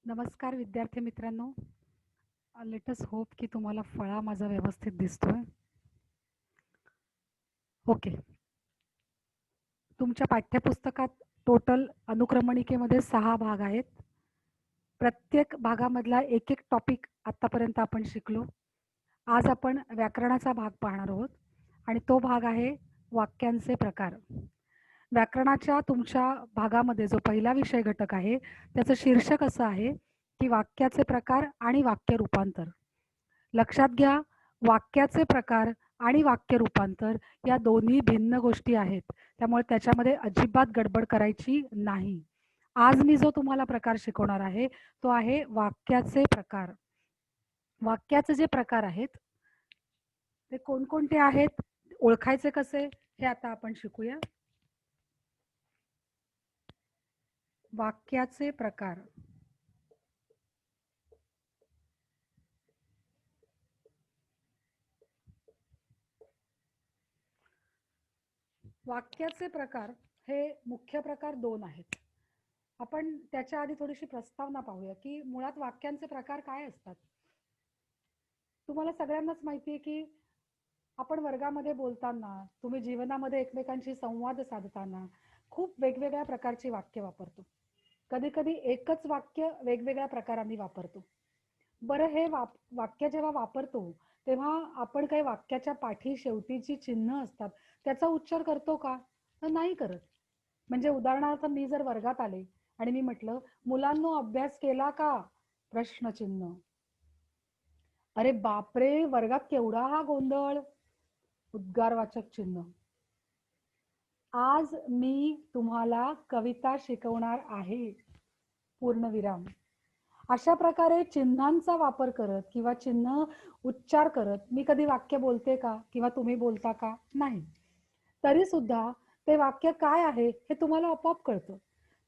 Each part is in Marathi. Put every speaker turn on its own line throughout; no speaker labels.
नमस्कार विद्यार्थी मित्रांनो. लेट अस होप की तुम्हाला फळा माझा व्यवस्थित दिसतोय. ओके. तुमच्या पाठ्यपुस्तकात टोटल अनुक्रमणिकेमध्ये 6 भाग आहेत. प्रत्येक भागामधला एक एक टॉपिक आतापर्यंत आपण शिकलो. आज आपण व्याकरणाचा भाग पाहणार आहोत आणि तो भाग आहे वाक्यांचे प्रकार. व्याकरणाच्या तुमच्या भागामध्ये जो पहिला विषय घटक आहे त्याचं शीर्षक असं आहे की वाक्याचे प्रकार आणि वाक्य रूपांतर. लक्षात घ्या, वाक्याचे प्रकार आणि वाक्य रूपांतर या दोन्ही भिन्न गोष्टी आहेत. त्यामुळे त्याच्यामध्ये अजिबात गडबड करायची नाही. आज मी जो तुम्हाला प्रकार शिकवणार आहे तो आहे वाक्याचे प्रकार. वाक्याचे जे प्रकार आहेत ते कोणकोणते आहेत, ओळखायचे कसे, हे आता आपण शिकूया. वाक्याचे प्रकार. वाक्याचे प्रकार हे मुख्य प्रकार 2 आहेत. आपण त्याच्या आधी थोडीशी प्रस्तावना पाहूया की मुळात वाक्यांचे प्रकार काय असतात. तुम्हाला सगळ्यांनाच माहिती आहे की आपण वर्गामध्ये बोलताना, तुम्ही जीवनामध्ये एकमेकांशी संवाद साधताना खूप वेगवेगळ्या प्रकारची वाक्य वापरतो. कधी कधी एकच वाक्य वेगवेगळ्या प्रकारांनी वापरतो. बरं, हे वाक्य जेव्हा वापरतो तेव्हा आपण काही वाक्याच्या पाठी शेवटी जी चिन्ह असतात त्याचा उच्चार करतो का? तर नाही करत. म्हणजे उदाहरणार्थ मी जर वर्गात आले आणि मी म्हटलं, मुलांनो अभ्यास केला का? प्रश्नचिन्ह. अरे बापरे, वर्गात केवढा हा गोंधळ! उद्गारवाचक चिन्ह. आज मी तुम्हाला कविता शिकवणार आहे, पूर्णविराम. अशा प्रकारे चिन्हांचा वापर करत किंवा चिन्ह उच्चार करत मी कधी वाक्य बोलते का किंवा तुम्ही बोलता का? नाही. तरी सुद्धा ते वाक्य काय आहे हे तुम्हाला आपोआप कळतं.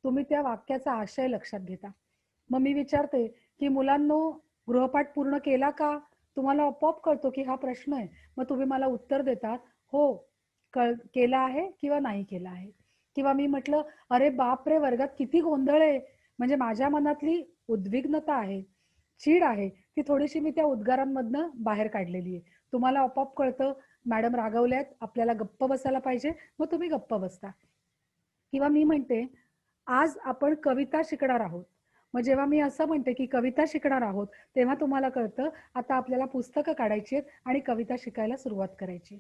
तुम्ही त्या वाक्याचा आशय लक्षात घेता. मग मी विचारते की मुलांनो गृहपाठ पूर्ण केला का? तुम्हाला आपोआप कळतो की हा प्रश्न आहे. मग तुम्ही मला उत्तर देतात, हो केला आहे किंवा नाही केला आहे. किंवा मी म्हटलं, अरे बाप रे, वर्गात किती गोंधळ आहे. म्हणजे माझ्या मनातली उद्विग्नता आहे, चीड आहे, ती थोडीशी मी त्या उद्गारांमधनं बाहेर काढलेली आहे. तुम्हाला आपोआप कळतं मॅडम रागवल्यात, आपल्याला गप्प बसायला पाहिजे, मग तुम्ही गप्प बसता. किंवा मी म्हणते आज आपण कविता शिकणार आहोत. मग जेव्हा मी असं म्हणते की कविता शिकणार आहोत तेव्हा तुम्हाला कळतं आता आपल्याला पुस्तकं काढायची आहेत आणि कविता शिकायला सुरुवात करायची.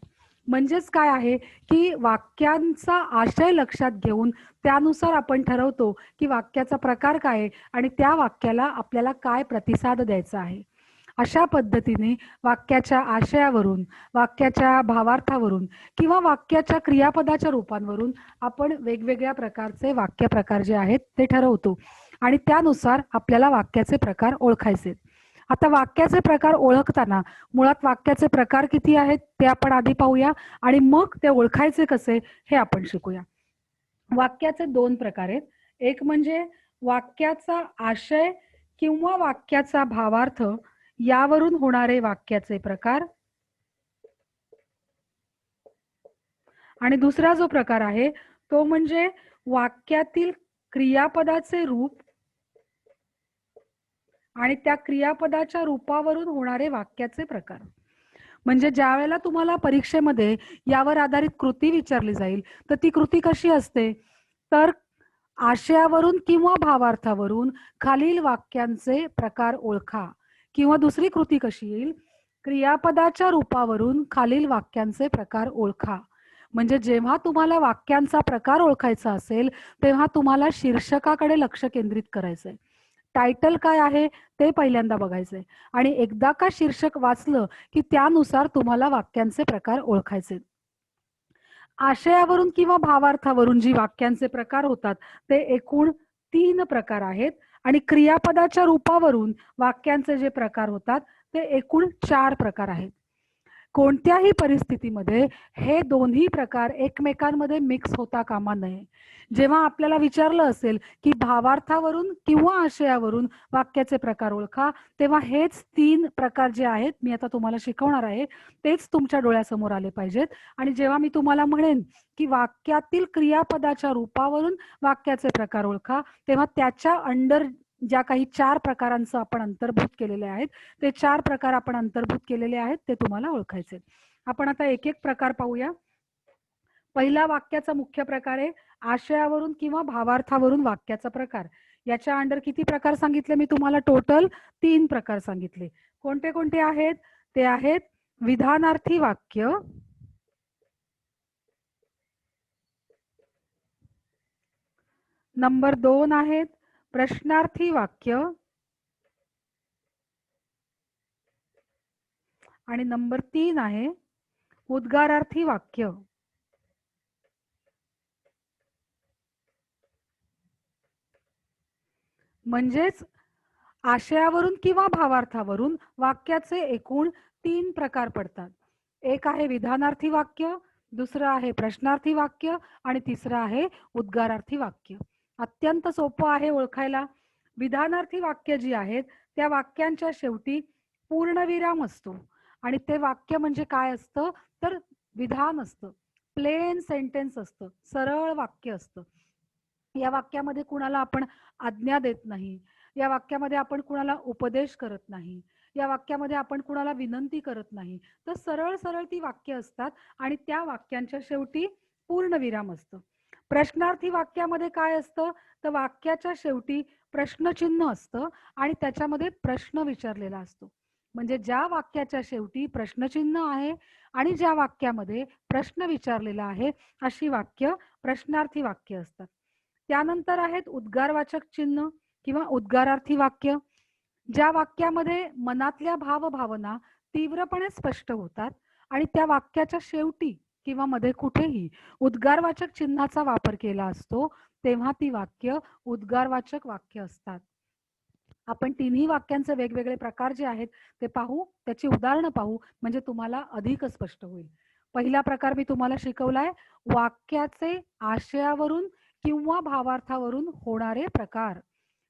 म्हणजेच काय आहे की वाक्यांचा आशय लक्षात घेऊन त्यानुसार आपण ठरवतो की वाक्याचा प्रकार काय आहे आणि त्या वाक्याला आपल्याला काय प्रतिसाद द्यायचा आहे. अशा पद्धतीने वाक्याच्या आशयावरून, वाक्याच्या भावार्थावरून किंवा वाक्याच्या क्रियापदाच्या रूपांवरून आपण वेगवेगळ्या प्रकारचे वाक्य प्रकार जे आहेत ते ठरवतो आणि त्यानुसार आपल्याला वाक्याचे प्रकार ओळखायचे. आता वाक्याचे प्रकार ओळखताना मुळात वाक्याचे प्रकार किती आहेत ते आपण आधी पाहूया आणि मग ते ओळखायचे कसे हे आपण शिकूया. वाक्याचे 2 प्रकार आहेत. एक म्हणजे वाक्याचा आशय किंवा वाक्याचा भावार्थ यावरून होणारे वाक्याचे प्रकार आणि दुसरा जो प्रकार आहे तो म्हणजे वाक्यातील क्रियापदाचे रूप आणि त्या क्रियापदाच्या रूपावरून होणारे वाक्याचे प्रकार. म्हणजे ज्या वेळेला तुम्हाला परीक्षेमध्ये यावर आधारित कृती विचारली जाईल तर ती कृती कशी असते, तर आशयावरून किंवा भावार्थावरून खालील वाक्यांचे प्रकार ओळखा. किंवा दुसरी कृती कशी येईल, क्रियापदाच्या रूपावरून खालील वाक्यांचे प्रकार ओळखा. म्हणजे जेव्हा तुम्हाला वाक्यांचा प्रकार ओळखायचा असेल तेव्हा तुम्हाला शीर्षकाकडे लक्ष केंद्रित करायचंय. टायटल काय आहे ते पहिल्यांदा बघायचंय आणि एकदा का शीर्षक वाचलं की त्यानुसार तुम्हाला वाक्यांचे प्रकार ओळखायचे. आशयावरून किंवा भावार्थावरून जी वाक्यांचे प्रकार होतात ते एकूण 3 प्रकार आहेत आणि क्रियापदाच्या रूपावरून वाक्यांचे जे प्रकार होतात ते एकूण 4 प्रकार आहेत. कोणत्याही परिस्थितीमध्ये हे दोन्ही प्रकार एकमेकांमध्ये मिक्स होता कामा नये. जेव्हा आपल्याला विचारलं असेल की भावार्थावरून किंवा आशयावरून वाक्याचे प्रकार ओळखा, तेव्हा हेच 3 प्रकार जे आहेत मी आता तुम्हाला शिकवणार आहे तेच तुमच्या डोळ्यासमोर आले पाहिजेत. आणि जेव्हा मी तुम्हाला म्हणेन की वाक्यातील क्रियापदाच्या रूपावरून वाक्याचे प्रकार ओळखा, तेव्हा त्याच्या अंडर ज्या काही 4 प्रकारांचं आपण अंतर्भूत केलेले आहेत, ते 4 प्रकार आपण अंतर्भूत केलेले आहेत, ते तुम्हाला ओळखायचे. आपण आता एक एक प्रकार पाहूया. पहिला वाक्याचा मुख्य प्रकार आहे आशयावरून किंवा भावार्थावरून वाक्याचा प्रकार. याच्या अंडर किती प्रकार सांगितले मी तुम्हाला? टोटल 3 प्रकार सांगितले. कोणते कोणते आहेत? ते आहेत विधानार्थी वाक्य, नंबर 2 आहेत प्रश्नार्थी वाक्य आणि नंबर 3 आहे उद्गारार्थी वाक्य. म्हणजेच आशयावरून किंवा भावार्थावरून वाक्याचे एकूण 3 प्रकार पडतात. एक आहे विधानार्थी वाक्य, दुसरं आहे प्रश्नार्थी वाक्य आणि तिसरं आहे उद्गारार्थी वाक्य. अत्यंत सोपं आहे ओळखायला. विधानार्थी वाक्य जी आहेत त्या वाक्यांच्या शेवटी पूर्णविराम असतो आणि ते वाक्य म्हणजे काय असतं तर विधान असतं, प्लेन सेंटेन्स असतं, सरळ वाक्य असतं. या वाक्यामध्ये कुणाला आपण आज्ञा देत नाही, या वाक्यामध्ये आपण कुणाला उपदेश करत नाही, या वाक्यामध्ये आपण कुणाला विनंती करत नाही. तर सरळ सरळ ती वाक्य असतात आणि त्या वाक्यांच्या शेवटी पूर्णविराम असतं. प्रश्नार्थी वाक्यामध्ये काय असतं तर वाक्याच्या शेवटी प्रश्नचिन्ह असतं आणि त्याच्यामध्ये प्रश्न विचारलेला असतो. म्हणजे ज्या वाक्याच्या शेवटी प्रश्नचिन्ह आहे आणि ज्या वाक्यामध्ये प्रश्न विचारलेला आहे अशी वाक्य प्रश्नार्थी वाक्य असतात. त्यानंतर आहेत उद्गारवाचक चिन्ह किंवा उद्गारार्थी वाक्य. ज्या वाक्यामध्ये मनातल्या भावभावना तीव्रपणे स्पष्ट होतात आणि त्या वाक्याच्या शेवटी किंवा मध्ये कुठेही उद्गारवाचक चिन्हाचा वापर केला असतो तेव्हा ती वाक्य उद्गारवाचक वाक्य असतात. आपण तिन्ही वाक्यांचे वेगवेगळे प्रकार जे आहेत ते पाहू, त्याची उदाहरणं पाहू, म्हणजे तुम्हाला अधिक स्पष्ट होईल. पहिला प्रकार मी तुम्हाला शिकवलाय वाक्याचे आशयावरून किंवा भावार्थावरून होणारे प्रकार.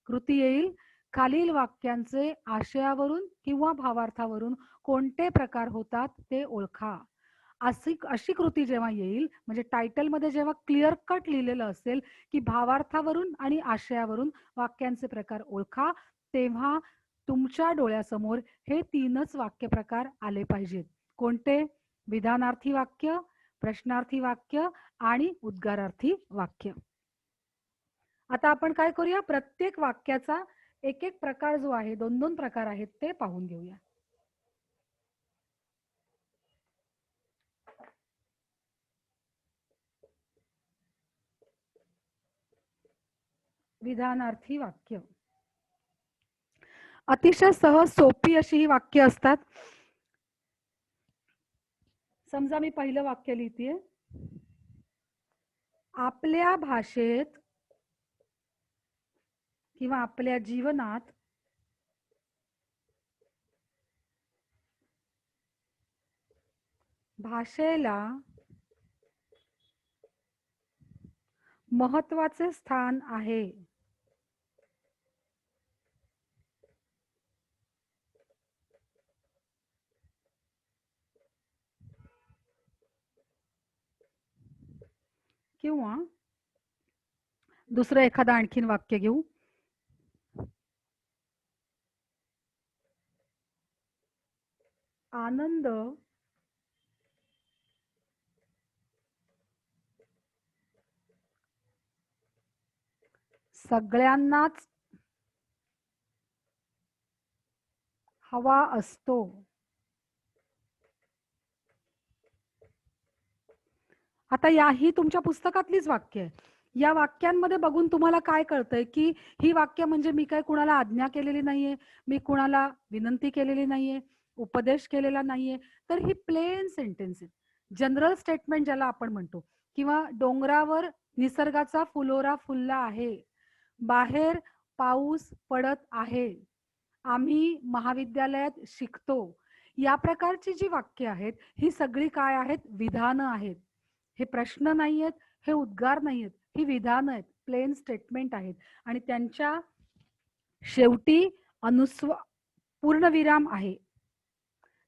कृती येईल खालील वाक्यांचे आशयावरून किंवा भावार्थावरून कोणते प्रकार होतात ते ओळखा. अशी कृती जेव्हा येईल म्हणजे टायटलमध्ये जेव्हा क्लिअर कट लिहिलेलं असेल की भावार्थावरून आणि आशयावरून वाक्यांचे प्रकार ओळखा, तेव्हा तुमच्या डोळ्यासमोर हे 3च वाक्य प्रकार आले पाहिजेत. कोणते? विधानार्थी वाक्य, प्रश्नार्थी वाक्य आणि उद्गारार्थी वाक्य. आता आपण काय करूया, प्रत्येक वाक्याचा एक एक प्रकार जो आहे, 2-2 प्रकार आहेत ते पाहून घेऊया. विधानार्थी वाक्य अतिशय सहज सोपी अशी ही वाक्य असतात. समजा मी पहिलं वाक्य लिहितेय, आपल्या भाषेत किंवा आपल्या जीवनात भाषेला महत्वाचे स्थान आहे. किंवा दुसरं एखादं आणखीन वाक्य घेऊ. आनंद सगळ्यांनाच हवा असतो. आता याही तुमच्या पुस्तकातलीच वाक्य आहे. या वाक्यांमध्ये बघून तुम्हाला काय कळतंय की ही वाक्य म्हणजे मी काय कुणाला आज्ञा केलेली नाहीये, मी कुणाला विनंती केलेली नाहीये, उपदेश केलेला नाहीये, तर ही प्लेन सेंटेन्स आहे, जनरल स्टेटमेंट ज्याला आपण म्हणतो. किंवा डोंगरावर निसर्गाचा फुलोरा फुलला आहे, बाहेर पाऊस पडत आहे, आम्ही महाविद्यालयात शिकतो. या प्रकारची जी वाक्य आहेत ही सगळी काय आहेत? विधानं आहेत. हे प्रश्न नाहीयेत, हे उद्गार नाहीयेत, ही विधानं आहेत, प्लेन स्टेटमेंट आहेत आणि त्यांच्या शेवटी पूर्णविराम आहे.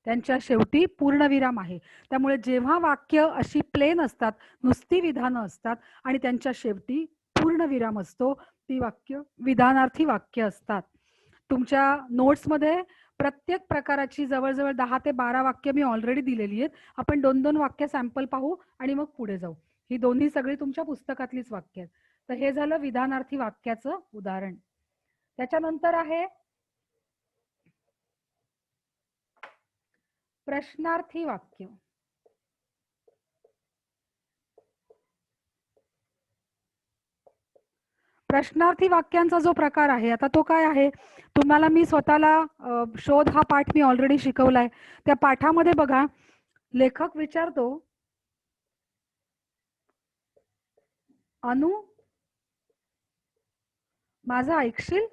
त्यांच्या शेवटी पूर्णविराम आहे. त्यामुळे जेव्हा वाक्य अशी प्लेन असतात, नुसती विधानं असतात आणि त्यांच्या शेवटी पूर्ण पूर्णविराम असतो ती वाक्य विधानार्थी वाक्य असतात. तुमच्या नोट्समध्ये प्रत्येक प्रकाराची जवळजवळ 10 ते 12 वाक्य मी ऑलरेडी दिलेली आहेत. आपण 2-2 वाक्य सॅम्पल पाहू आणि मग पुढे जाऊ. ही दोन्ही सगळी तुमच्या पुस्तकातलीच वाक्य आहेत. तर हे झालं विधानार्थी वाक्याचं उदाहरण. त्याच्यानंतर आहे प्रश्नार्थी वाक्य. प्रश्नार्थी वाक्यांचा जो प्रकार आहे आता तो काय आहे, तुम्हाला मी स्वतःला शोध हा पाठ मी ऑलरेडी शिकवलाय. त्या पाठामध्ये बघा, लेखक विचारतो, अनु माझं ऐकशील?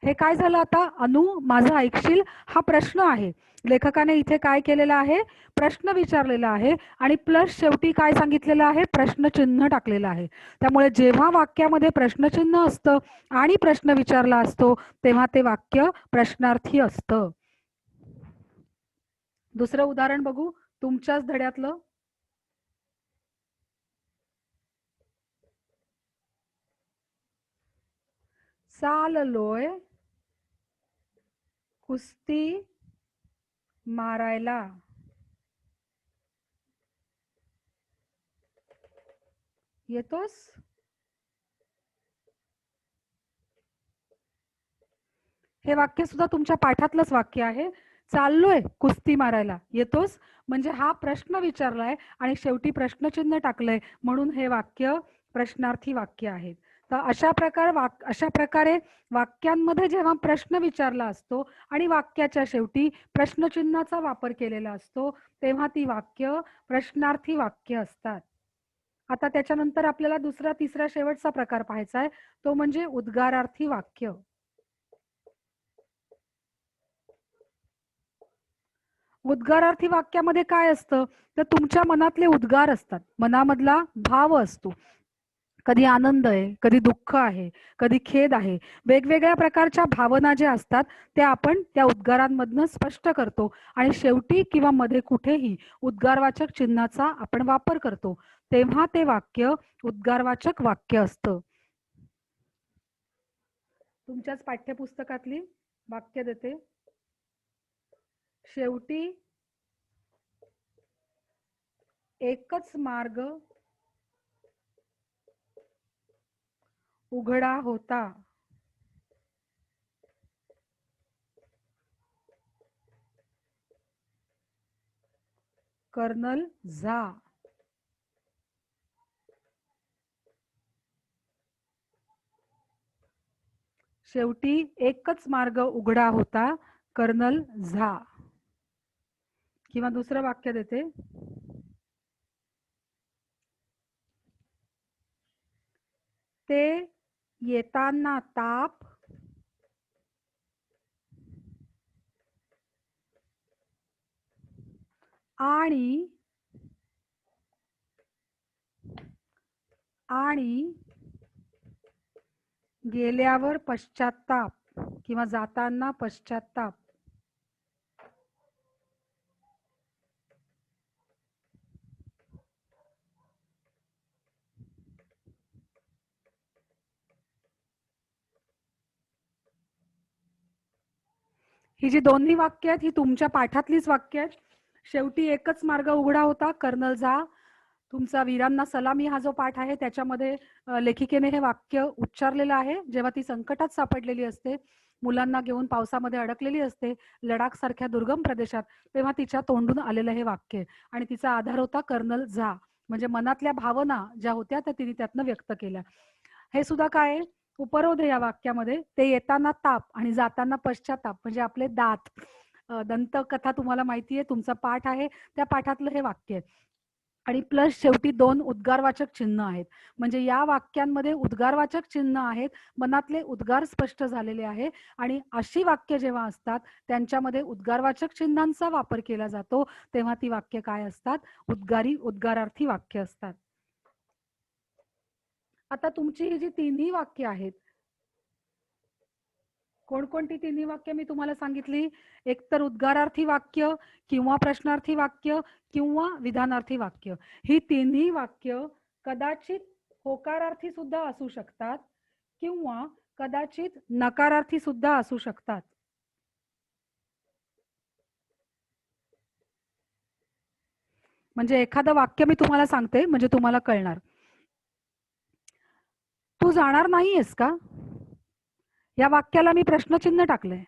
हे काय झालं आता, अनु माझं ऐकशील हा प्रश्न आहे. लेखकाने इथे काय केलेला आहे, प्रश्न विचारलेला आहे आणि प्लस शेवटी काय सांगितलेलं आहे, प्रश्नचिन्ह टाकलेलं आहे. त्यामुळे जेव्हा वाक्यामध्ये प्रश्नचिन्ह असतं आणि प्रश्न विचारला असतो तेव्हा ते वाक्य प्रश्नार्थी असतं. दुसरं उदाहरण बघू तुमच्याच धड्यातलं. चाललोय कुस्ती मारायला. येतोस? हे वाक्य सुद्धा तुमच्या पाठातलंच वाक्य आहे. चाललोय कुस्ती मारायला, येतोस? म्हणजे हा प्रश्न विचारलाय आणि शेवटी प्रश्नचिन्ह टाकलंय म्हणून हे वाक्य प्रश्नार्थी वाक्य आहे. तर अशा प्रकारे वाक्यांमध्ये जेव्हा प्रश्न विचारला असतो आणि वाक्याच्या शेवटी प्रश्नचिन्हाचा वापर केलेला असतो तेव्हा ती वाक्य प्रश्नार्थी वाक्य असतात. आता त्याच्यानंतर आपल्याला दुसरा तिसरा शेवटचा प्रकार पाहायचा आहे, तो म्हणजे उद्गारार्थी वाक्य. उद्गारार्थी वाक्यामध्ये काय असतं, तर तुमच्या मनातले उद्गार असतात, मनामधला भाव असतो. कधी आनंद आहे, कधी दुःख आहे, कधी खेद आहे. वेगवेगळ्या प्रकारच्या भावना ज्या असतात त्या आपण त्या उद्गारांमधनं स्पष्ट करतो आणि शेवटी किंवा मध्ये कुठेही उद्गारवाचक चिन्हाचा आपण वापर करतो, तेव्हा ते वाक्य उद्गारवाचक वाक्य असतं. तुमच्याच पाठ्यपुस्तकातली वाक्य देते. शेवटी एकच मार्ग उघडा होता. कर्नल झा. शेवटी एकच मार्ग उघडा होता, कर्नल झा. किंवा दुसरं वाक्य देते. ते येताना ताप आणि गेल्यावर पश्चाताप किंवा जाताना पश्चाताप. ही जी दोन्ही वाक्य आहेत ही तुमच्या पाठातलीच वाक्य आहेत. शेवटी एकच मार्ग उघडा होता, कर्नल झा. तुमचा वीरांना सलामी हा जो पाठ आहे त्याच्यामध्ये लेखिकेने हे वाक्य उच्चारलेलं आहे जेव्हा ती संकटात सापडलेली असते, मुलांना घेऊन पावसामध्ये अडकलेली असते लडाख सारख्या दुर्गम प्रदेशात, तेव्हा तिच्या तोंडून आलेलं हे वाक्य आणि तिचा आधार होता कर्नल झा. म्हणजे मनातल्या भावना ज्या होत्या त्या तिने त्यातनं व्यक्त केल्या. हे सुद्धा काय उपरोध या वाक्यामध्ये, ते येताना ताप आणि जाताना पश्चाताप म्हणजे आपले दात. दंतकथा तुम्हाला माहिती आहे, तुमचा पाठ आहे, त्या पाठातलं हे वाक्य आहे. आणि प्लस शेवटी 2 उद्गारवाचक चिन्ह आहेत. म्हणजे या वाक्यांमध्ये उद्गारवाचक चिन्ह आहेत, मनातले उद्गार स्पष्ट झालेले आहे आणि अशी वाक्य जेव्हा असतात त्यांच्यामध्ये उद्गारवाचक चिन्हांचा वापर केला जातो तेव्हा ती वाक्य काय असतात, उद्गारार्थी वाक्य असतात. आता तुमची ही जी तिन्ही वाक्य आहेत, कोणकोणती तिन्ही वाक्य मी तुम्हाला सांगितली? एकतर उद्गारार्थी वाक्य किंवा प्रश्नार्थी वाक्य किंवा विधानार्थी वाक्य. ही तिन्ही वाक्य कदाचित होकारार्थी सुद्धा असू शकतात किंवा कदाचित नकारार्थी सुद्धा असू शकतात. म्हणजे एखादं वाक्य मी तुम्हाला सांगते म्हणजे तुम्हाला कळणार. तू जाणार नाहीयेस का? या वाक्याला मी प्रश्नचिन्ह टाकलंय,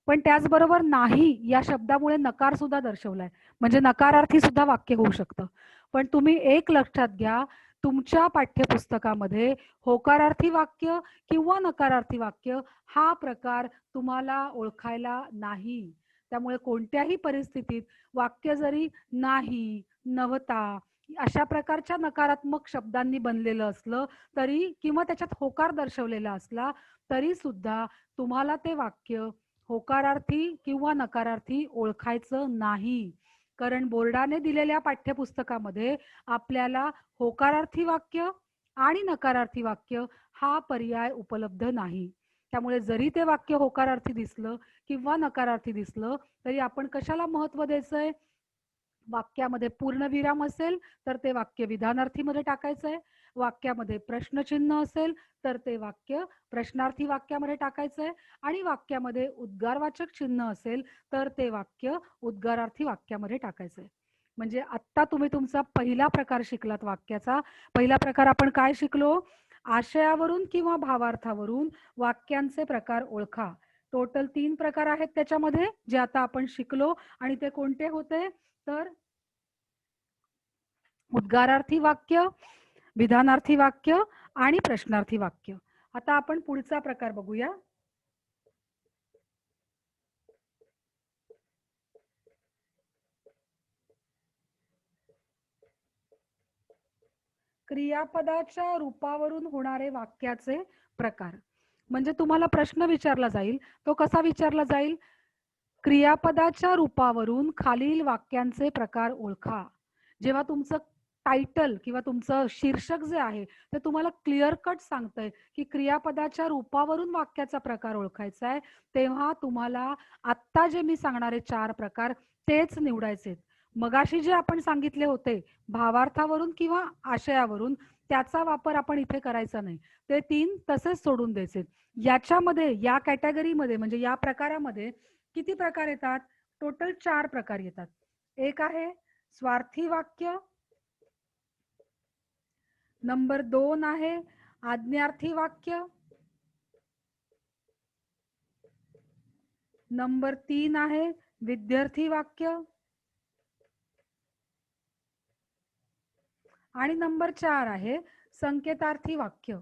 पण त्याचबरोबर नाही या शब्दामुळे नकार सुद्धा दर्शवलाय, म्हणजे नकारार्थी सुद्धा वाक्य होऊ शकतं. पण तुम्ही एक लक्षात घ्या, तुमच्या पाठ्यपुस्तकामध्ये होकारार्थी वाक्य किंवा नकारार्थी वाक्य हा प्रकार तुम्हाला ओळखायला नाही. त्यामुळे कोणत्याही परिस्थितीत वाक्य जरी नाही, नव्हता अशा प्रकारच्या नकारात्मक शब्दांनी बनलेलं असलं तरी किंवा त्याच्यात होकार दर्शवलेला असला तरी सुद्धा तुम्हाला ते वाक्य होकारार्थी किंवा नकारार्थी ओळखायचं नाही. कारण बोर्डाने दिलेल्या पाठ्यपुस्तकामध्ये आपल्याला होकारार्थी वाक्य आणि नकारार्थी वाक्य हा पर्याय उपलब्ध नाही. त्यामुळे जरी ते वाक्य होकारार्थी दिसलं किंवा नकारार्थी दिसलं तरी आपण कशाला महत्त्व द्यायचंय? वाक्यामध्ये पूर्णविराम असेल तर ते वाक्य विधानार्थीमध्ये टाकायचंय, वाक्यामध्ये प्रश्नचिन्ह असेल तर ते वाक्य प्रश्नार्थी वाक्यामध्ये टाकायचंय आणि वाक्यामध्ये उद्गारवाचक चिन्ह असेल तर ते वाक्य उद्गारार्थी वाक्यामध्ये टाकायचंय. म्हणजे आत्ता तुम्ही तुमचा पहिला प्रकार शिकलात वाक्याचा. पहिला प्रकार आपण काय शिकलो? आशयावरून किंवा भावार्थावरून वाक्यांचे प्रकार ओळखा. टोटल 3 प्रकार आहेत त्याच्यामध्ये जे आता आपण शिकलो आणि ते कोणते होते? तर उद्गारार्थी वाक्य, विधानार्थी वाक्य आणि प्रश्नार्थी वाक्य. आता आपण पुढचा प्रकार बघूया. क्रियापदाच्या रूपावरून होणारे वाक्याचे प्रकार. म्हणजे तुम्हाला प्रश्न विचारला जाईल, तो कसा विचारला जाईल? क्रियापदाच्या रूपावरून खालील वाक्यांचे प्रकार ओळखा. जेव्हा तुमचं टायटल किंवा तुमचं शीर्षक जे आहे ते तुम्हाला क्लिअर कट सांगतंय की क्रियापदाच्या रूपावरून वाक्याचा प्रकार ओळखायचा आहे, तेव्हा तुम्हाला आत्ता जे मी सांगणारे 4 प्रकार तेच निवडायचे. मगाशी जे आपण सांगितले होते भावार्थावरून किंवा आशयावरून, त्याचा वापर आपण इथे करायचा नाही. ते 3 तसेच सोडून द्यायचे. याच्यामध्ये या कॅटेगरीमध्ये म्हणजे या प्रकारामध्ये किती प्रकार येतात? टोटल 4 प्रकार येतात. एक आहे स्वार्थी वाक्य, नंबर 2 आहे आज्ञार्थी वाक्य, नंबर 3 आहे विद्यार्थी वाक्य आणि नंबर 4 आहे संकेतार्थी वाक्य.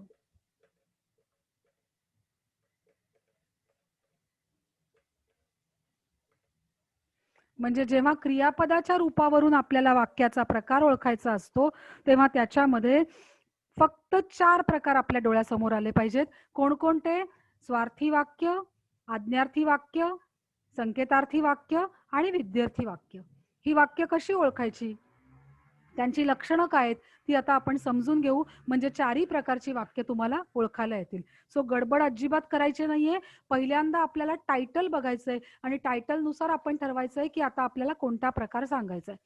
म्हणजे जेव्हा क्रियापदाच्या रूपावरून आपल्याला वाक्याचा प्रकार ओळखायचा असतो तेव्हा त्याच्यामध्ये फक्त 4 प्रकार आपल्या डोळ्यासमोर आले पाहिजेत. कोणकोणते? स्वार्थी वाक्य, आज्ञार्थी वाक्य, संकेतार्थी वाक्य आणि विद्यार्थी वाक्य. ही वाक्य कशी ओळखायची? त्यांची लक्षणं काय आहेत ती आता आपण समजून घेऊ, म्हणजे 4ही प्रकारची वाक्य तुम्हाला ओळखायला येतील. सो गडबड अजिबात करायची नाहीये. पहिल्यांदा आपल्याला टायटल बघायचंय आणि टायटल नुसार आपण ठरवायचंय की आता आपल्याला कोणता प्रकार सांगायचा आहे.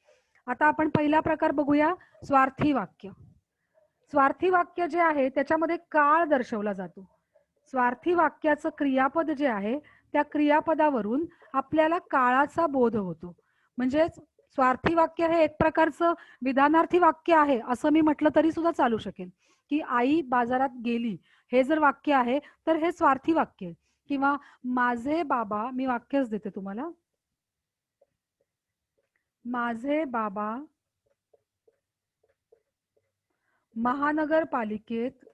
आता आपण पहिला प्रकार बघूया, स्वार्थी वाक्य. स्वार्थी वाक्य जे आहे त्याच्यामध्ये काळ दर्शवला जातो. स्वार्थी वाक्याचं क्रियापद जे आहे त्या क्रियापदावरून आपल्याला काळाचा बोध होतो. म्हणजे स्वार्थी वाक्य हे एक प्रकारचं विधानार्थी वाक्य आहे असं मी म्हटलं तरी सुद्धा चालू शकेल. की आई बाजारात गेली हे जर वाक्य आहे तर हे स्वार्थी वाक्य आहे. किंवा माझे बाबा, मी वाक्यच देते तुम्हाला, माझे बाबा महानगरपालिकेत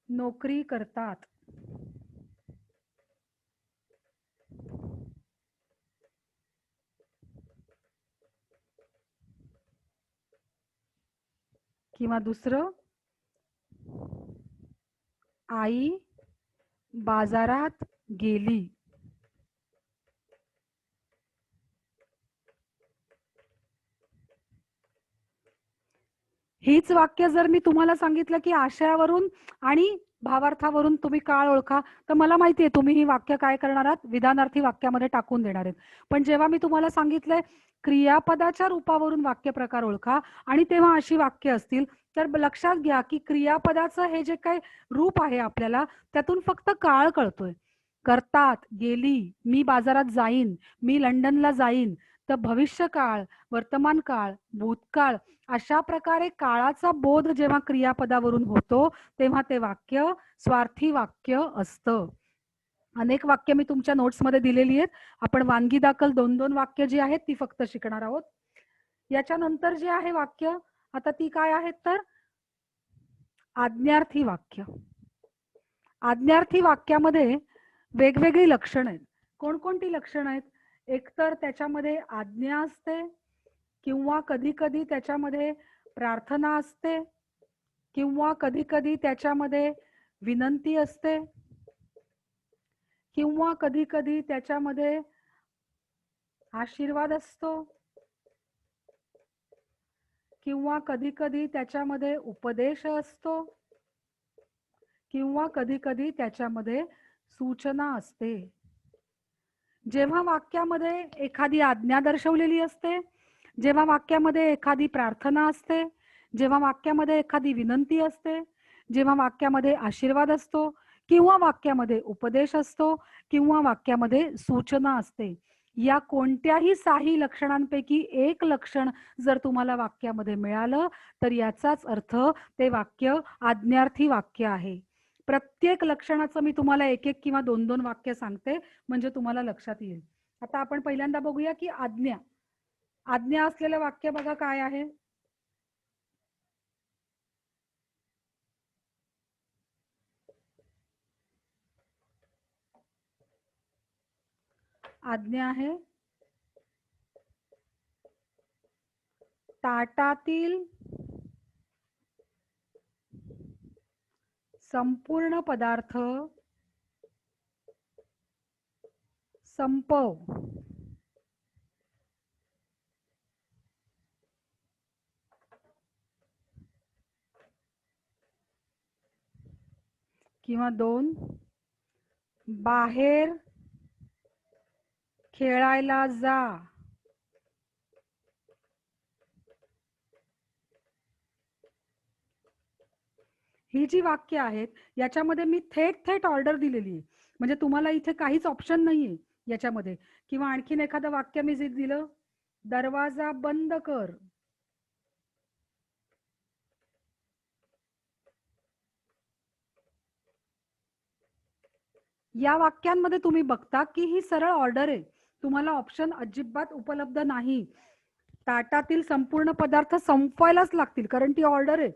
नोकरी करतात. किंवा दुसरं, आई बाजारात गेली. हीच वाक्य जर मी तुम्हाला सांगितलं की आशयावरून आणि भावार्थावरून तुम्ही काळ ओळखा, तर मला माहितीये तुम्ही ही वाक्य काय करणार आहात, विधानार्थी वाक्यामध्ये टाकून देणार आहेत. पण जेव्हा मी तुम्हाला सांगितलंय क्रियापदाच्या रूपावरून वाक्य प्रकार ओळखा आणि तेव्हा अशी वाक्य असतील, तर लक्षात घ्या की क्रियापदाचं हे जे काही रूप आहे आपल्याला त्यातून फक्त काळ कळतोय. करतात, गेली, मी बाजारात जाईन, मी लंडनला जाईन. तर भविष्यकाळ, वर्तमान काळ, भूतकाळ अशा प्रकारे काळाचा बोध जेव्हा क्रियापदावरून होतो तेव्हा ते वाक्य स्वार्थी वाक्य असतं. अनेक वाक्य मी तुमच्या नोट्समध्ये दिलेली आहेत. आपण वानगी दाखल 2-2 वाक्य जी आहेत ती फक्त शिकणार आहोत. याच्यानंतर जे आहे वाक्य, आता ती काय आहेत तर आज्ञार्थी वाक्य. आज्ञार्थी वाक्यामध्ये वेगवेगळी लक्षणं आहेत. कोणकोणती लक्षणं आहेत? एकतर त्याच्यामध्ये आज्ञा असते, किंवा कधी कधी त्याच्यामध्ये प्रार्थना असते, किंवा कधी कधी त्याच्यामध्ये विनंती असते, किंवा कधी कधी त्याच्यामध्ये आशीर्वाद असतो, किंवा कधी कधी त्याच्यामध्ये उपदेश असतो, किंवा कधी कधी त्याच्यामध्ये सूचना असते. जेव्हा वाक्यामध्ये एखादी आज्ञा दर्शवलेली असते, जेव्हा वाक्यामध्ये एखादी प्रार्थना असते, जेव्हा वाक्यामध्ये एखादी विनंती असते, जेव्हा वाक्यामध्ये आशीर्वाद असतो, किंवा वाक्यामध्ये उपदेश असतो, किंवा वाक्यामध्ये सूचना असते, या कोणत्याही 6 लक्षणांपैकी एक लक्षण जर तुम्हाला वाक्यामध्ये मिळालं तर याचाच अर्थ ते वाक्य आज्ञार्थी वाक्य आहे. प्रत्येक लक्षणाचं मी तुम्हाला एक एक किंवा 2-2 वाक्य सांगते म्हणजे तुम्हाला लक्षात येईल. आता आपण पहिल्यांदा बघूया की आज्ञा. आज्ञा असलेलं वाक्य बघा काय आहे. आज्ञा आहे, ताटातील संपूर्ण पदार्थ संपव. किंवा 2, बाहेर खेळायला जा. ही जी वाक्य आहेत याच्यामध्ये मी थेट थेट ऑर्डर दिलेली आहे, म्हणजे तुम्हाला इथे काहीच ऑप्शन नाहीये याच्यामध्ये. किंवा आणखीन एखादं वाक्य मी जे दिलं, दरवाजा बंद कर. या वाक्यांमध्ये तुम्ही बघता की ही सरळ ऑर्डर आहे, तुम्हाला ऑप्शन अजिबात उपलब्ध नाही. ताटातील संपूर्ण पदार्थ संपवायलाच लागतील कारण ती ऑर्डर आहे.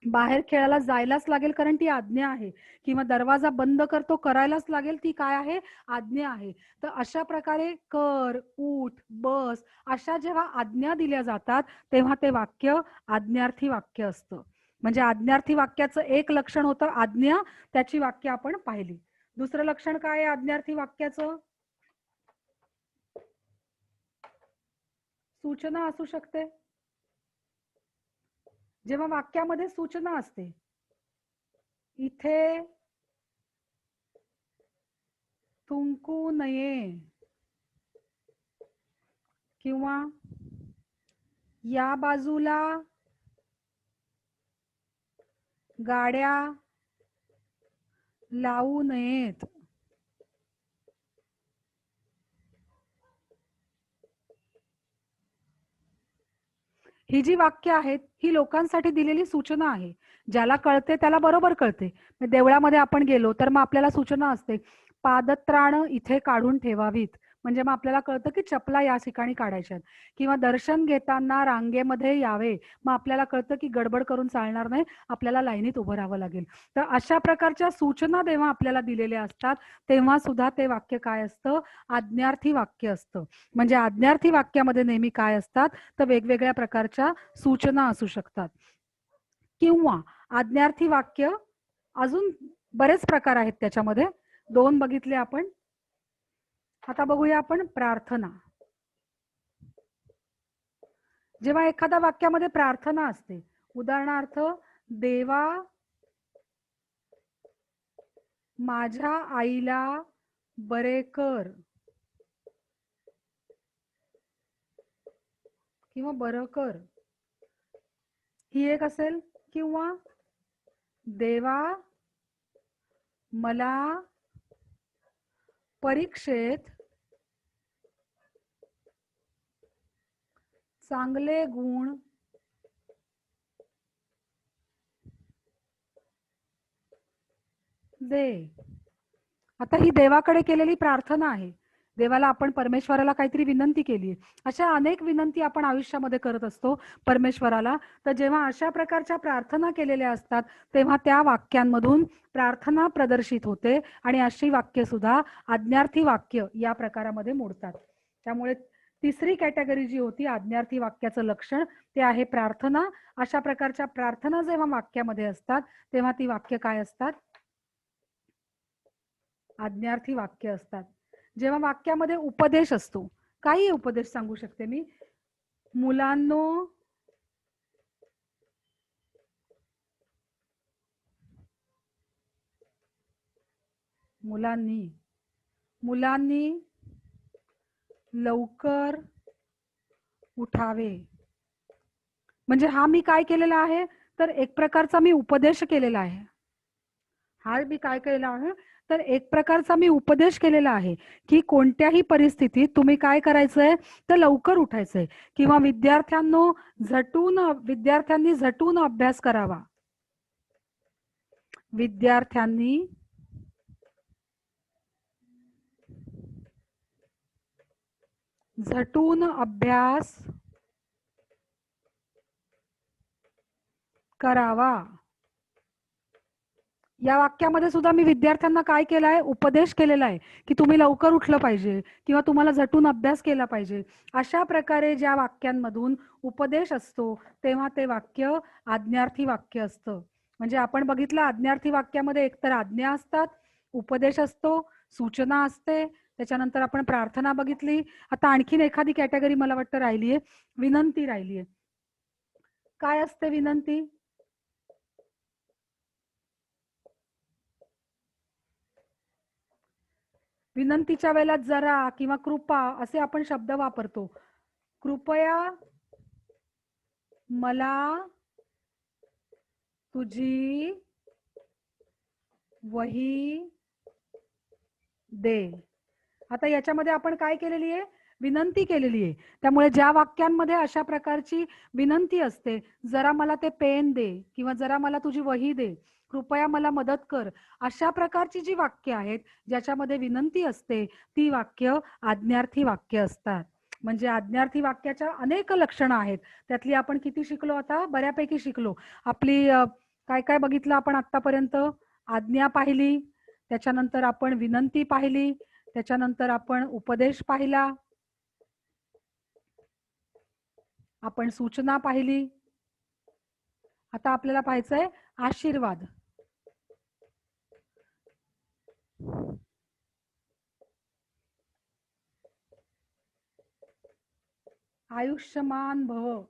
बाहेर खेळायला जायलाच लागेल कारण ती आज्ञा आहे. किंवा दरवाजा बंद कर, तो करायलाच लागेल, ती काय आहे, आज्ञा आहे. तर अशा प्रकारे कर, उठ, बस अशा जेव्हा आज्ञा दिल्या जातात तेव्हा ते वाक्य आज्ञार्थी वाक्य असतं. म्हणजे आज्ञार्थी वाक्याचं एक लक्षण होतं आज्ञा, त्याची वाक्य आपण पाहिली. दुसरं लक्षण काय आहे आज्ञार्थी वाक्याचं? सूचना असू शकते. जेव्हा वाक्यामध्ये सूचना असते, इथे थुंकू नये, किंवा या बाजूला गाड्या लावू नयेत. ही जी वाक्य आहेत ही लोकांसाठी दिलेली सूचना आहे. ज्याला कळते त्याला बरोबर कळते. देवळामध्ये आपण गेलो तर मग आपल्याला सूचना असते, पादत्राण इथे काढून ठेवावीत. म्हणजे मग आपल्याला कळतं की चपला या ठिकाणी काढायच्यात. किंवा दर्शन घेताना रांगेमध्ये यावे, मग आपल्याला कळतं की गडबड करून चालणार नाही, आपल्याला लाईनीत उभं राहावं लागेल. तर अशा प्रकारच्या सूचना जेव्हा आपल्याला दिलेल्या असतात तेव्हा सुद्धा ते वाक्य काय असतं, आज्ञार्थी वाक्य असतं. म्हणजे आज्ञार्थी वाक्यामध्ये नेहमी काय असतात तर वेगवेगळ्या प्रकारच्या सूचना असू शकतात. किंवा आज्ञार्थी वाक्य अजून बरेच प्रकार आहेत त्याच्यामध्ये, 2 बघितले आपण. आता बघूया आपण प्रार्थना. जेव्हा एखाद्या वाक्यामध्ये प्रार्थना असते, उदाहरणार्थ देवा माझ्या आईला बरे कर किंवा बरं कर, ही एक असेल. किंवा देवा मला परीक्षेत चांगले गुण दे. आता ही देवाकडे केलेली प्रार्थना आहे. देवाला आपण परमेश्वराला काहीतरी विनंती केली. अशा अनेक विनंती आपण आयुष्यामध्ये करत असतो परमेश्वराला. तर जेव्हा अशा प्रकारच्या प्रार्थना केलेल्या असतात तेव्हा त्या वाक्यांमधून प्रार्थना प्रदर्शित होते आणि अशी वाक्य सुद्धा आज्ञार्थी वाक्य या प्रकारामध्ये मोडतात. त्यामुळे तिसरी कॅटेगरी जी होती आज्ञार्थी वाक्याचं लक्षण ते आहे प्रार्थना. अशा प्रकारच्या प्रार्थना जेव्हा वाक्यामध्ये असतात तेव्हा ती वाक्य काय असतात? आज्ञार्थी वाक्य असतात. जेव्हा वाक्यामध्ये उपदेश असतो, काही उपदेश सांगू शकते मी. मुलांनो मुलांनी लवकर उठावे. म्हणजे हा मी काय केलेला आहे, तर एक प्रकारचा मी उपदेश केलेला आहे. हा मी काय केलेला आहे, तर एक प्रकारचा मी उपदेश केलेला आहे की कोणत्याही परिस्थितीत तुम्ही काय करायचंय, तर लवकर उठायचंय. किंवा विद्यार्थ्यांनी झटून अभ्यास करावा. विद्यार्थ्यांनी झटून अभ्यास करावा. या वाक्यामध्ये सुद्धा मी विद्यार्थ्यांना काय केलं आहे, उपदेश केलेला आहे की तुम्ही लवकर उठलं पाहिजे किंवा तुम्हाला झटून अभ्यास केला पाहिजे. अशा प्रकारे ज्या वाक्यांमधून उपदेश असतो तेव्हा ते वाक्य आज्ञार्थी वाक्य असतं. म्हणजे आपण बघितलं आज्ञार्थी वाक्यामध्ये एकतर आज्ञा असतात, उपदेश असतो, सूचना असते, त्याच्यानंतर आपण प्रार्थना बघितली. आता आणखीन एखादी कॅटेगरी मला वाटतं राहिलीये, विनंती राहिलीये. काय असते विनंती? विनंतीच्या वेळेला जरा किंवा कृपा असे आपण शब्द वापरतो. कृपया मला तुझी वही दे. आता याच्यामध्ये आपण काय केलेली आहे, विनंती केलेली आहे. त्यामुळे ज्या वाक्यांमध्ये अशा प्रकारची विनंती असते, जरा मला ते पेन दे किंवा जरा मला तुझी वही दे, कृपया मला मदत कर, अशा प्रकारची जी वाक्य आहेत ज्याच्यामध्ये विनंती असते ती वाक्य आज्ञार्थी वाक्य असतात. म्हणजे आज्ञार्थी वाक्याच्या अनेक लक्षणं आहेत. त्यातली आपण किती शिकलो? आता बऱ्यापैकी शिकलो. आपली काय काय बघितलं आपण आतापर्यंत? आज्ञा पाहिली, त्याच्यानंतर आपण विनंती पाहिली, त्याच्यानंतर आपण उपदेश पाहिला, आपण सूचना पाहिली. आता आपल्याला पाहायचंय आशीर्वाद. आयुष्यमान भव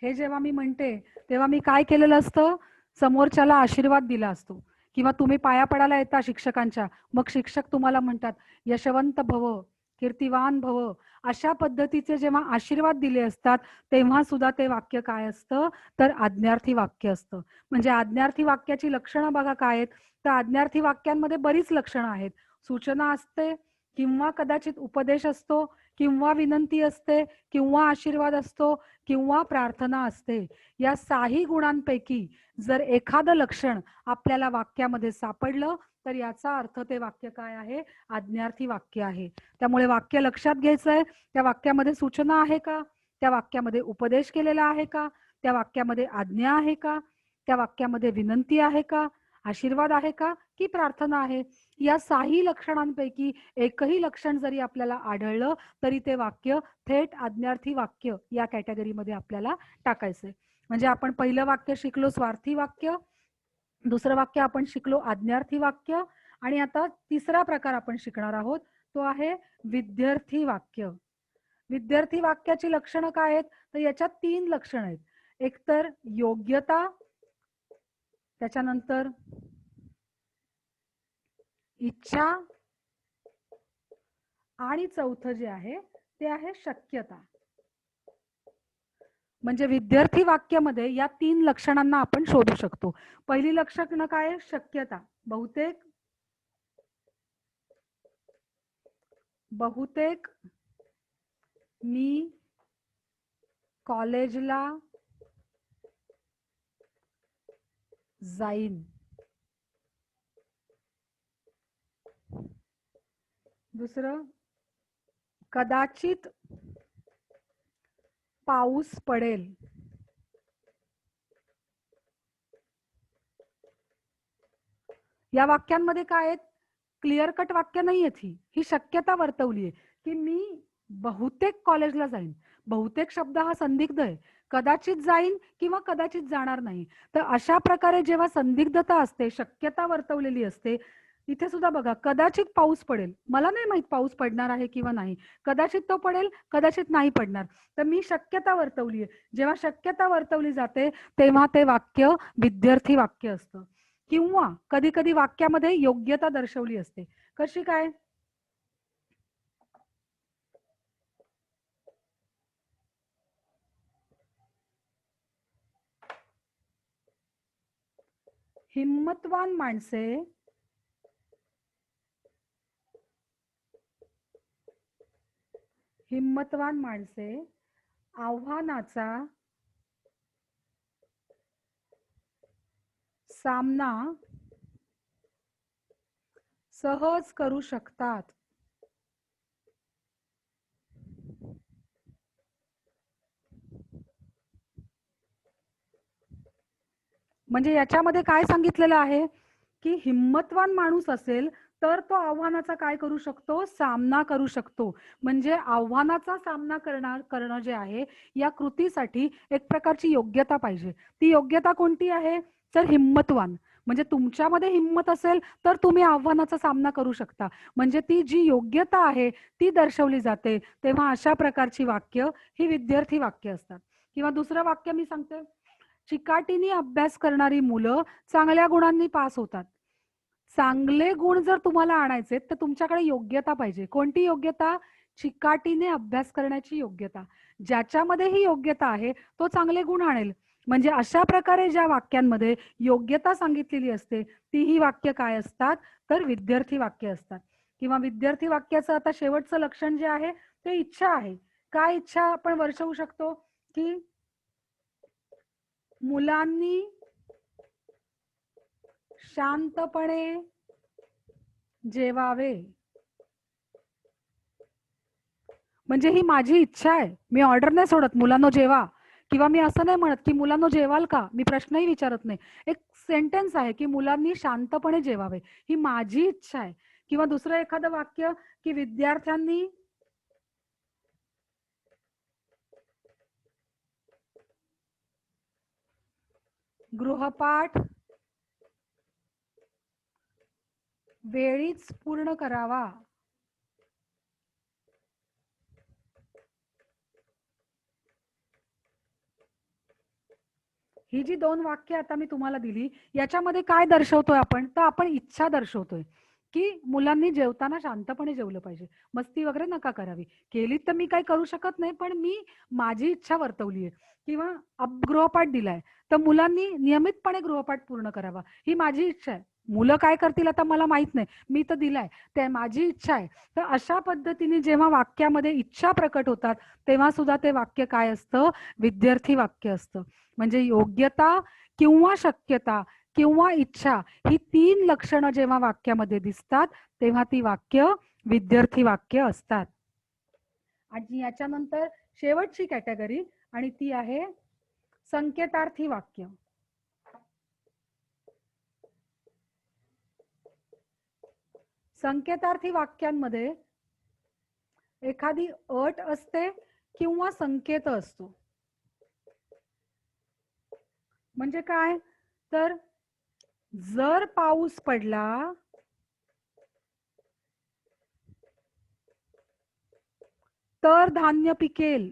हे जेव्हा मी म्हणते तेव्हा मी काय केलेलं असतं, समोरच्याला आशीर्वाद दिला असतो. किंवा तुम्ही पाया पडायला येता शिक्षकांच्या, मग शिक्षक तुम्हाला म्हणतात यशवंत भव, कीर्तिवान भव, अशा पद्धतीचे जेव्हा आशीर्वाद दिले असतात तेव्हा सुद्धा ते वाक्य काय असतं, तर आज्ञार्थी वाक्य असतं. म्हणजे आज्ञार्थी वाक्याची लक्षणं बघा काय आहेत. तर आज्ञार्थी वाक्यांमध्ये बरीच लक्षणं आहेत. सूचना असते, किंवा कदाचित उपदेश असतो, किंवा विनंती असते, किंवा आशीर्वाद असतो, किंवा प्रार्थना असते. या 6 गुणांपैकी जर एखादं लक्षण आपल्याला वाक्यामध्ये सापडलं तर याचा अर्थ ते वाक्य काय आहे, आज्ञार्थी वाक्य आहे. त्यामुळे वाक्य लक्षात घ्यायचंय. त्या वाक्यामध्ये सूचना आहे का, त्या वाक्यामध्ये उपदेश केलेला आहे का, त्या वाक्यामध्ये आज्ञा आहे का, त्या वाक्यामध्ये विनंती आहे का, आशीर्वाद आहे का, की प्रार्थना आहे. या 6 लक्षणांपैकी एकही लक्षण जरी आपल्याला आढळलं तरी ते वाक्य थेट आज्ञार्थी वाक्य या कॅटेगरीमध्ये आपल्याला टाकायचंय. म्हणजे आपण पहिलं वाक्य शिकलो स्वार्थी वाक्य, दुसरं वाक्य आपण शिकलो आज्ञार्थी वाक्य, आणि आता तिसरा प्रकार आपण शिकणार आहोत तो आहे विद्यार्थी वाक्य. विद्यार्थी वाक्याची लक्षणं काय आहेत? तर याच्यात 3 लक्षणं आहेत. एक तर योग्यता, त्याच्यानंतर इच्छा आणि चौथं जे आहे ते आहे शक्यता. म्हणजे विद्यार्थी वाक्यामध्ये या 3 लक्षणांना आपण शोधू शकतो. पहिली लक्षण काय आहे? शक्यता. बहुतेक मी कॉलेजला जाईन. दुसरं, कदाचित पाऊस पडेल. या वाक्यांमध्ये काय आहेत? क्लिअर कट वाक्य नाही आहेत. ही शक्यता वर्तवली आहे की मी बहुतेक कॉलेजला जाईन. बहुतेक शब्द हा संदिग्ध आहे. कदाचित जाईन किंवा कदाचित जाणार नाही. तर अशा प्रकारे जेव्हा संदिग्धता असते, शक्यता वर्तवलेली असते, इथे सुद्धा बघा, कदाचित पाऊस पडेल. मला नाही माहित पाऊस पडणार आहे किंवा नाही. कदाचित तो पडेल, कदाचित नाही पडणार. तर मी शक्यता वर्तवली आहे. जेव्हा शक्यता वर्तवली जाते तेव्हा ते वाक्य विद्यार्थी वाक्य असतं. किंवा कधी कधी वाक्यामध्ये योग्यता दर्शवली असते. कशी काय? हिम्मतवान माणसे आव्हानाचा सामना सहज करू शकतात. म्हणजे याच्यामध्ये काय सांगितलेलं आहे की हिम्मतवान माणूस असेल तर तो आव्हानाचा काय करू शकतो? सामना करू शकतो. म्हणजे आव्हानाचा सामना करणं जे आहे, या कृतीसाठी एक प्रकारची योग्यता पाहिजे. ती योग्यता कोणती आहे? तर हिम्मतवान. म्हणजे तुमच्यामध्ये हिम्मत असेल तर तुम्ही आव्हानाचा सामना करू शकता. म्हणजे ती जी योग्यता आहे ती दर्शवली जाते. तेव्हा अशा प्रकारची वाक्य ही विद्यार्थी वाक्य असतात. किंवा दुसरं वाक्य मी सांगते, चिकाटीने अभ्यास करणारी मुलं चांगल्या गुणांनी पास होतात. चांगले गुण जर तुम्हाला आणायचे तर तुमच्याकडे योग्यता पाहिजे. कोणती योग्यता? चिकाटीने अभ्यास करण्याची योग्यता. ज्याच्यामध्ये ही योग्यता आहे तो चांगले गुण आणेल. म्हणजे अशा प्रकारे ज्या वाक्यांमध्ये योग्यता सांगितलेली असते ती ही वाक्य काय असतात? तर विद्यार्थी वाक्य असतात. किंवा विद्यार्थी वाक्याचं आता शेवटचं लक्षण जे आहे ते इच्छा आहे. काय इच्छा आपण दर्शवू शकतो? की मुलांनी शांतपणे जेवावे. म्हणजे ही माझी इच्छा आहे. मी ऑर्डर नाही सोडत मुलांनो जेवा, किंवा मी असं नाही म्हणत की मुलांनो जेवाल का, मी प्रश्नही विचारत नाही. एक सेंटेन्स आहे की मुलांनी शांतपणे जेवावे, ही माझी इच्छा आहे. किंवा दुसरं एखादं वाक्य की विद्यार्थ्यांनी गृहपाठ वेळीच पूर्ण करावा. ही जी 2 वाक्य आता मी तुम्हाला दिली याच्यामध्ये काय दर्शवतोय आपण? तर आपण इच्छा दर्शवतोय की मुलांनी जेवताना शांतपणे जेवलं पाहिजे. मस्ती वगैरे नका करावी. केली तर मी काही करू शकत नाही, पण मी माझी इच्छा वर्तवली आहे. किंवा गृहपाठ दिलाय तर मुलांनी नियमितपणे गृहपाठ पूर्ण करावा, ही माझी इच्छा आहे. मुलं काय करतील आता मला माहित नाही, मी तर दिलाय, ते माझी इच्छा आहे. तर अशा पद्धतीने जेव्हा वाक्यामध्ये इच्छा प्रकट होतात तेव्हा सुद्धा ते वाक्य काय असतं? विद्यार्थी वाक्य असतं. म्हणजे योग्यता किंवा शक्यता किंवा इच्छा ही 3 लक्षणं जेव्हा वाक्यामध्ये दिसतात तेव्हा ती वाक्य विद्यार्थी वाक्य असतात. आणि याच्यानंतर शेवटची कॅटेगरी आणि ती आहे संकेतार्थी वाक्य. संकेतार्थी वाक्यांमध्ये एखादी अट असते किंवा संकेत असतो. म्हणजे काय? तर जर पाऊस पडला तर धान्य पिकेल.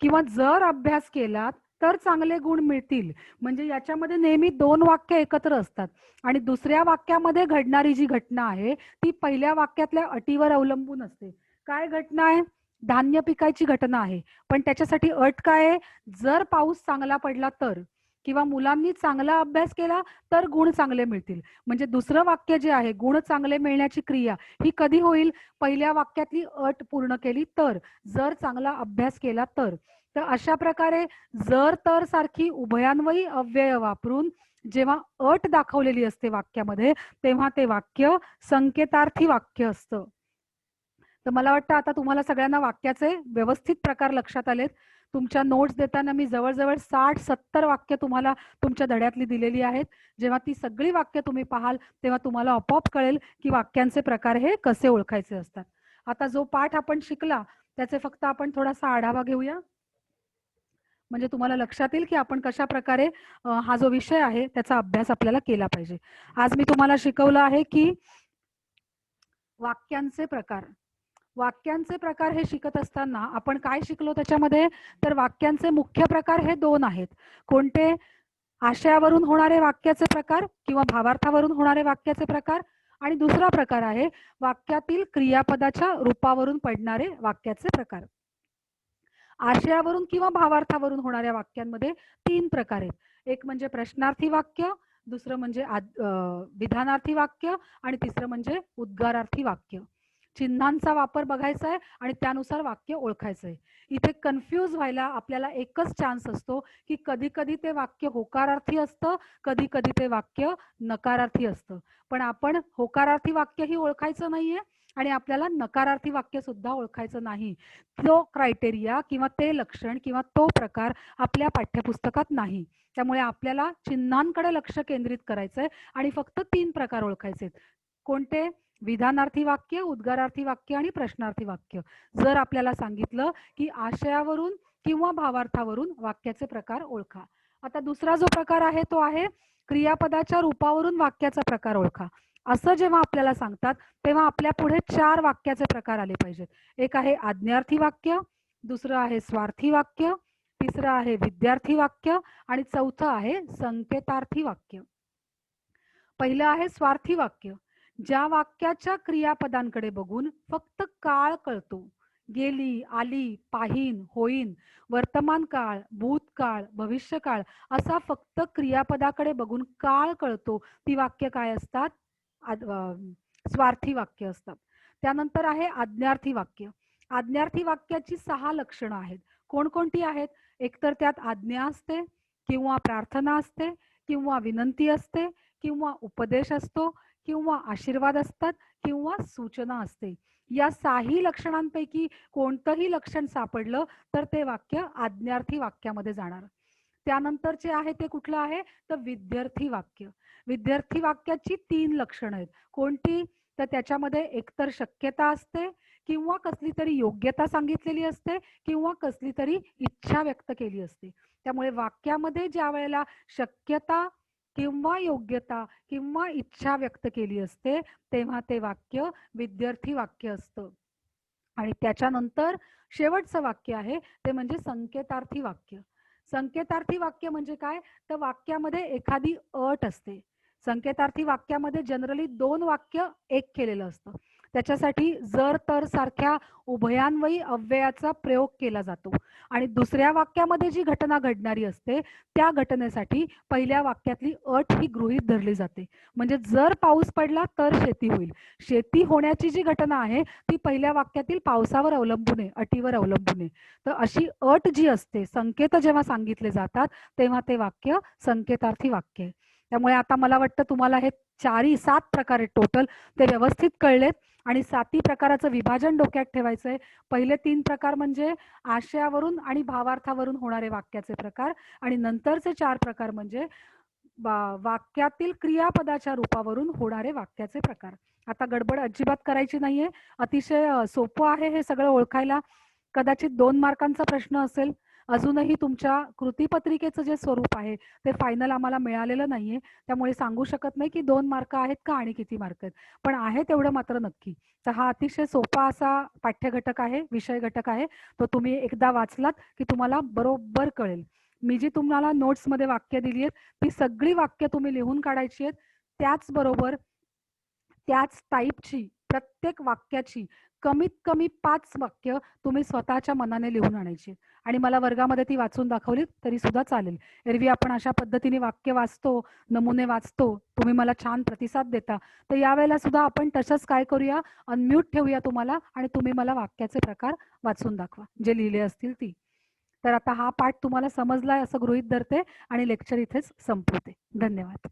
किंवा जर अभ्यास केला तर चांगले गुण मिळतील. म्हणजे याच्यामध्ये नेहमी दोन वाक्य एकत्र असतात आणि दुसऱ्या वाक्यामध्ये घडणारी जी घटना आहे ती पहिल्या वाक्यातल्या अटीवर अवलंबून असते. काय घटना आहे? धान्य पिकायची घटना आहे, पण त्याच्यासाठी अट काय आहे? जर पाऊस चांगला पडला तर, किंवा मुलांनी चांगला अभ्यास केला तर गुण चांगले मिळतील. म्हणजे दुसरं वाक्य जे आहे गुण चांगले मिळण्याची क्रिया ही कधी होईल? पहिल्या वाक्यातली अट पूर्ण केली तर, जर चांगला अभ्यास केला तर. तर अशा प्रकारे जर तर सारखी उभयान्वयी अव्यय वापरून जेव्हा अट दाखवलेली असते वाक्यामध्ये तेव्हा ते वाक्य संकेतार्थी वाक्य असतं. तर मला वाटतं आता तुम्हाला सगळ्यांना वाक्याचे व्यवस्थित प्रकार लक्षात आलेत. तुमच्या नोट्स देताना मी जवळजवळ 60-70 वाक्य तुम्हाला तुमच्या धड्यातली दिलेली आहेत. जेव्हा ती सगळी वाक्य तुम्ही पाहाल तेव्हा तुम्हाला आपोआप कळेल की वाक्यांचे प्रकार हे कसे ओळखायचे असतात. आता जो पाठ आपण शिकला त्याचे फक्त आपण थोडासा आढावा घेऊया, म्हणजे तुम्हाला लक्षात येईल की आपण कशा प्रकारे हा जो विषय आहे त्याचा अभ्यास आपल्याला केला पाहिजे. आज मी तुम्हाला शिकवलं आहे की वाक्यांचे प्रकार. वाक्यांचे प्रकार हे शिकत असताना आपण काय शिकलो त्याच्यामध्ये? तर वाक्यांचे मुख्य प्रकार हे दोन आहेत. कोणते? आशयावरून होणारे वाक्याचे प्रकार किंवा भावार्थावरून होणारे वाक्याचे प्रकार, आणि दुसरा प्रकार आहे वाक्यातील क्रियापदाच्या रूपावरून पडणारे वाक्याचे प्रकार. आशयावरून किंवा भावार्थावरून होणाऱ्या वाक्यांमध्ये तीन प्रकार आहेत. एक म्हणजे प्रश्नार्थी वाक्य, दुसरं म्हणजे विधानार्थी वाक्य, आणि तिसरं म्हणजे उद्गारार्थी वाक्य. चिन्हांचा वापर बघायचा आहे आणि त्यानुसार वाक्य ओळखायचं आहे. इथे कन्फ्यूज व्हायला आपल्याला एकच चान्स असतो की कधी कधी ते वाक्य होकारार्थी असतं, कधी कधी ते वाक्य नकारार्थी असतं. पण आपण होकारार्थी वाक्यही ओळखायचं नाहीये आणि आपल्याला नकारार्थी वाक्य सुद्धा ओळखायचं नाही. तो क्रायटेरिया किंवा ते लक्षण किंवा तो प्रकार आपल्या पाठ्यपुस्तकात नाही. त्यामुळे आपल्याला चिन्हांकडे लक्ष केंद्रित करायचंय आणि फक्त तीन प्रकार ओळखायचे. कोणते? विधानार्थी वाक्य, उद्गारार्थी वाक्य आणि प्रश्नार्थी वाक्य. जर आपल्याला सांगितलं की आशयावरून किंवा भावार्थावरून वाक्याचे प्रकार ओळखा. आता दुसरा जो प्रकार आहे तो आहे क्रियापदाच्या रूपावरून वाक्याचा प्रकार ओळखा. असं जेव्हा आपल्याला सांगतात तेव्हा आपल्या पुढे चार वाक्याचे प्रकार आले पाहिजेत. एक आहे आज्ञार्थी वाक्य, दुसरं आहे स्वार्थी वाक्य, तिसरं आहे विद्यार्थी वाक्य आणि चौथं आहे संकेतार्थी वाक्य. पहिलं आहे स्वार्थी वाक्य. ज्या वाक्याच्या क्रियापदांकडे बघून फक्त काळ कळतो, गेली, आली, पाहीन, होईन, वर्तमान काळ, भूतकाळ, भविष्यकाळ, असा फक्त क्रियापदाकडे बघून काळ कळतो, ती वाक्य काय असतात? स्वार्थी वाक्य असतात. त्यानंतर आहे आज्ञार्थी वाक्य. आज्ञार्थी वाक्याची 6 लक्षणं आहेत. कोणकोणती आहेत? एकतर त्यात आज्ञा असते, किंवा प्रार्थना असते, किंवा विनंती असते, किंवा उपदेश असतो, किंवा आशीर्वाद असतात, किंवा सूचना असते. या 6ही लक्षणांपैकी कोणतंही लक्षण सापडलं तर ते वाक्य आज्ञार्थी वाक्यामध्ये जाणार. त्यानंतरचे आहे ते कुठलं आहे? तर विद्यार्थी वाक्य. विद्यार्थी वाक्याची 3 लक्षणं आहेत. कोणती? तर त्याच्यामध्ये एकतर शक्यता असते, किंवा कसली तरी योग्यता सांगितलेली असते, किंवा कसली तरी इच्छा व्यक्त केली असते. त्यामुळे वाक्यामध्ये ज्या वेळेला शक्यता किंवा योग्यता किंवा इच्छा व्यक्त केली असते तेव्हा ते वाक्य विद्यार्थी वाक्य असतं. आणि त्याच्यानंतर शेवटचं वाक्य आहे ते म्हणजे संकेतार्थी वाक्य. संकेतार्थी वाक्य म्हणजे काय? तर वाक्यामध्ये एखादी अट असते. संकेतार्थी वाक्यामध्ये जनरली 2 वाक्य एक केलेलं असतं. त्याच्यासाठी जर तर सारख्या उभयान्वयी अव्ययाचा प्रयोग केला जातो आणि दुसऱ्या वाक्यामध्ये जी घटना घडणारी असते त्या घटनेसाठी पहिल्या वाक्यातली अट ही गृहीत धरली जाते. म्हणजे जर पाऊस पडला तर शेती होईल. शेती होण्याची जी घटना आहे ती पहिल्या वाक्यातील पावसावर अवलंबून आहे, अटीवर अवलंबून आहे. तर अशी अट जी असते, संकेत जेव्हा सांगितले जातात तेव्हा ते वाक्य संकेतार्थी वाक्य आहे. त्यामुळे आता मला वाटतं तुम्हाला हे 7 प्रकार आहेत टोटल, ते व्यवस्थित कळलेत आणि 7ही प्रकाराचं विभाजन डोक्यात ठेवायचंय. पहिले 3 प्रकार म्हणजे आशयावरून आणि भावार्थावरून होणारे वाक्याचे प्रकार, आणि नंतरचे 4 प्रकार म्हणजे वाक्यातील क्रियापदाच्या रूपावरून होणारे वाक्याचे प्रकार. आता गडबड अजिबात करायची नाहीये. अतिशय सोपं आहे हे सगळं ओळखायला. कदाचित 2 मार्कांचा प्रश्न असेल अजूनही तुमच्या कृतीपत्रिकेचं जे स्वरूप आहे ते फायनल आम्हाला मिळालेलं नाहीये. त्यामुळे सांगू शकत नाही की 2 मार्क आहेत का आणि किती मार्क आहेत. पण आहे तेवढं मात्र नक्की. तर हा अतिशय सोपा असा पाठ्यघटक आहे, विषय घटक आहे. तो तुम्ही एकदा वाचलात की तुम्हाला बरोबर कळेल. मी जी तुम्हाला नोट्समध्ये वाक्य दिली आहेत, ती सगळी वाक्य तुम्ही लिहून काढायची आहेत. त्याचबरोबर त्याच टाईपची प्रत्येक वाक्याची कमीत कमी 5 वाक्य तुम्ही स्वतःच्या मनाने लिहून आणायची आणि मला वर्गामध्ये ती वाचून दाखवलीत तरी सुद्धा चालेल. एरवी आपण अशा पद्धतीने वाक्य वाचतो, नमुने वाचतो, तुम्ही मला छान प्रतिसाद देता. तर यावेळेला सुद्धा आपण तसंच काय करूया, अनम्यूट ठेवूया तुम्हाला आणि तुम्ही मला वाक्याचे प्रकार वाचून दाखवा, जे लिहिले असतील ती. तर आता हा पाठ तुम्हाला समजलाय असं गृहीत धरते आणि लेक्चर इथेच संपवते. धन्यवाद.